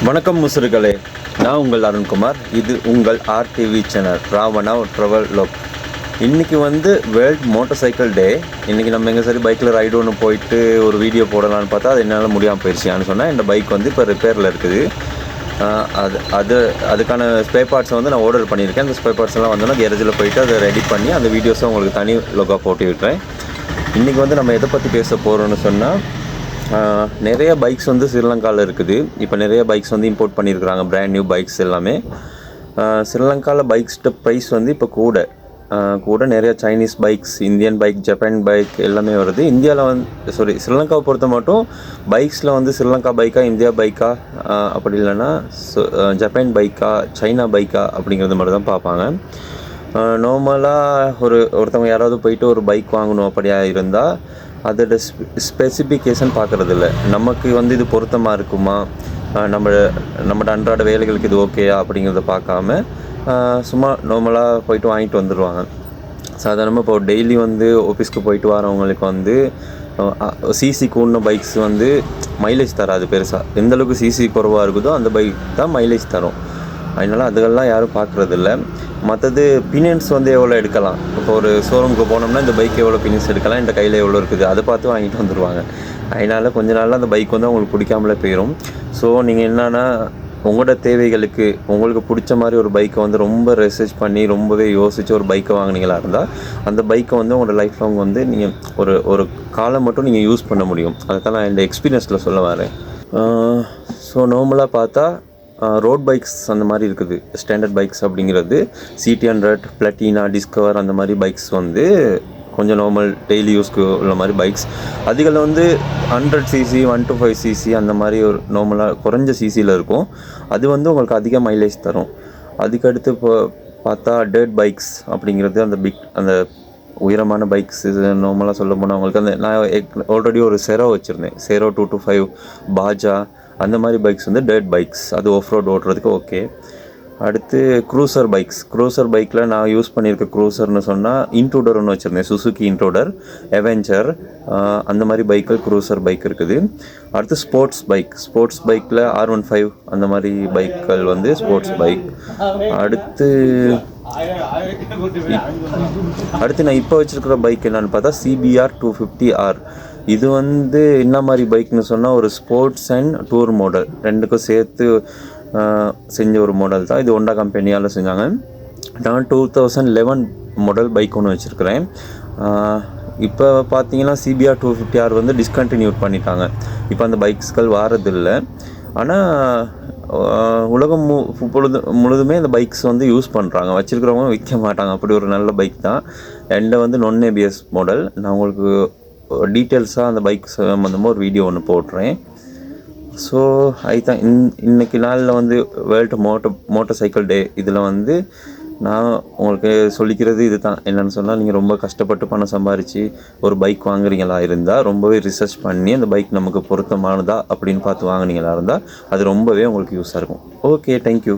வணக்கம் முசுறுகளே, நான் உங்கள் அருண்குமார். இது உங்கள் ஆர்டிவி சேனல் ராவணா ட்ராவல் லாக். இன்றைக்கி வேர்ல்ட் மோட்டார் சைக்கிள் டே. இன்றைக்கி நம்ம எங்கே சரி பைக்கில் ரைடு ஒன்று போயிட்டு ஒரு வீடியோ போடலான்னு பார்த்தா அது என்னால் முடியாமல் போயிடுச்சியான்னு சொன்னால் இந்த பைக் இப்போ ரிப்பேரில் இருக்குது. அதுக்கான ஸ்பே பார்ட்ஸை நான் ஆர்டர் பண்ணியிருக்கேன். அந்த ஸ்பே பார்ட்ஸ் எல்லாம் வந்தோன்னா கேரேஜில் போயிட்டு அதை ரெடி பண்ணி அந்த வீடியோஸை உங்களுக்கு தனி லோகா போட்டு விட்டுறேன். இன்றைக்கி நம்ம எதை பற்றி பேச போகிறோன்னு சொன்னால், நிறைய பைக்ஸ் ஸ்ரீலங்காவில் இருக்குது. இப்போ நிறைய பைக்ஸ் இம்போர்ட் பண்ணியிருக்கிறாங்க, பிராண்ட் நியூ பைக்ஸ் எல்லாமே. ஸ்ரீலங்காவில் பைக்ஸ்ட ப்ரைஸ் இப்போ கூட நிறைய Chinese bikes, Indian bike, Japan bike எல்லாமே வருது. இந்தியாவில் ஸ்ரீலங்காவை பொறுத்த மட்டும் பைக்ஸில் ஸ்ரீலங்கா பைக்கா, இந்தியா பைக்கா, அப்படி இல்லைன்னா ஜப்பான் பைக்கா, சைனா பைக்கா அப்படிங்கிறது மட்டும் தான் பார்ப்பாங்க. நார்மலாக ஒருத்தவங்க யாராவது போயிட்டு ஒரு பைக் வாங்கணும் அப்படியா இருந்தால் அதோட ஸ்பெசிஃபிகேஷன் பார்க்குறதில்ல. நமக்கு இது பொருத்தமாக இருக்குமா, நம்மளோட அன்றாட வேலைகளுக்கு இது ஓகேயா அப்படிங்கிறத பார்க்காம சும்மா நார்மலாக போயிட்டு வாங்கிட்டு வந்துடுவாங்க. சாதாரணமாக இப்போ டெய்லி ஆஃபீஸ்க்கு போயிட்டு வரவங்களுக்கு சிசி கூடின பைக்ஸ் மைலேஜ் தராது பெருசாக. எந்தளவுக்கு சிசி குறைவாக இருக்குதோ அந்த பைக் தான் மைலேஜ் தரும். அதனால் அதுகள்லாம் யாரும் பார்க்குறதில்ல. மற்றது பினியன்ஸ் எவ்வளோ எடுக்கலாம், இப்போ ஒரு ஷோரூமுக்கு போனோம்னா இந்த பைக் எவ்வளோ பினியன்ஸ் எடுக்கலாம், இந்த கையில் எவ்வளோ இருக்குது அதை பார்த்து வாங்கிட்டு வந்துடுவாங்க. அதனால் கொஞ்ச நாளில் அந்த பைக் அவங்களுக்கு பிடிக்காமலே போயிடும். ஸோ நீங்கள் என்னென்னா உங்களோட தேவைகளுக்கு உங்களுக்கு பிடிச்ச மாதிரி ஒரு பைக்கை ரொம்ப ரிசர்ச் பண்ணி ரொம்பவே யோசித்து ஒரு பைக்கை வாங்கினீங்களா இருந்தால் அந்த பைக்கை உங்களோட லைஃப் லாங் நீங்கள் ஒரு காலம் மட்டும் நீங்கள் யூஸ் பண்ண முடியும். அதை தான் நான் இந்த எக்ஸ்பீரியன்ஸில் சொல்ல வரேன். ஸோ நார்மலாக பார்த்தா ரோட் பைக்ஸ் அந்த மாதிரி இருக்குது. ஸ்டாண்டர்ட் பைக்ஸ் அப்படிங்கிறது CT100, பிளாட்டினா, டிஸ்கவர் அந்த மாதிரி பைக்ஸ் கொஞ்சம் நார்மல் டெய்லி யூஸ்க்கு உள்ள மாதிரி பைக்ஸ். அதில் 100cc, 125cc அந்த மாதிரி ஒரு நார்மலாக குறைஞ்ச சிசியில் இருக்கும். அது உங்களுக்கு அதிக மைலேஜ் தரும். அதுக்கடுத்து இப்போ பார்த்தா டர்ட் பைக்ஸ் அப்படிங்கிறது அந்த உயரமான பைக்ஸ். நார்மலாக சொல்ல போனால் அவங்களுக்கு நான் ஆல்ரெடி ஒரு செரோ வச்சுருந்தேன், செரோ 225, பாஜா அந்த மாதிரி பைக்ஸ் டர்ட் பைக்ஸ். அது ஆஃப் ரோட் ஓட்டுறதுக்கு ஓகே. அடுத்து க்ரூசர் பைக்கில் நான் யூஸ் பண்ணியிருக்க க்ரூசர்னு சொன்னால் இன்ட்ரூடர் ஒன்று வச்சுருந்தேன், சுசுகி இன்ட்ரூடர், அவெஞ்சர் அந்த மாதிரி பைக்கில் க்ரூசர் பைக் இருக்குது. அடுத்து ஸ்போர்ட்ஸ் பைக்கில் R15 அந்த மாதிரி பைக்கள் ஸ்போர்ட்ஸ் பைக். அடுத்து நான் இப்போ வச்சுருக்கிற பைக் என்னென்னு பார்த்தா CBR 250R. இது என்ன மாதிரி பைக்னு சொன்னால் ஒரு ஸ்போர்ட்ஸ் அண்ட் டூர் மாடல் ரெண்டுக்கும் சேர்த்து செஞ்ச ஒரு மாடல் தான். இது ஹோண்டா கம்பெனியால் செஞ்சாங்க. நான் 2011 மாடல் பைக் ஒன்று வச்சுருக்கிறேன். இப்போ பார்த்தீங்கன்னா CBR 250R டிஸ்கண்டினியூ பண்ணிட்டாங்க. இப்போ அந்த பைக்ஸ்கள் வாரதில்லை. ஆனால் உலகம் முழுதுமே இந்த பைக்ஸ் யூஸ் பண்ணுறாங்க. வச்சுருக்கிறவங்க விற்க மாட்டாங்க. அப்படி ஒரு நல்ல பைக் தான். என்கிட்ட நான் ABS மாடல். நான் உங்களுக்கு டீட்டெயில்ஸாக அந்த பைக் சம்மந்தமாக ஒரு வீடியோ ஒன்று போடுறேன். ஸோ அதுதான் இன்றைக்கி நாளில் வேர்ல்டு மோட்டார் சைக்கிள் டே. இதில் நான் உங்களுக்கு சொல்லிக்கிறது இது தான். என்னென்னு சொன்னால், நீங்கள் ரொம்ப கஷ்டப்பட்டு பணம் சம்பாரித்து ஒரு பைக் வாங்குறீங்களா இருந்தால் ரொம்பவே ரிசர்ச் பண்ணி அந்த பைக் நமக்கு பொருத்தமானதா அப்படின்னு பார்த்து வாங்குனீங்களா இருந்தால் அது ரொம்பவே உங்களுக்கு யூஸாக இருக்கும். Okay, thank you.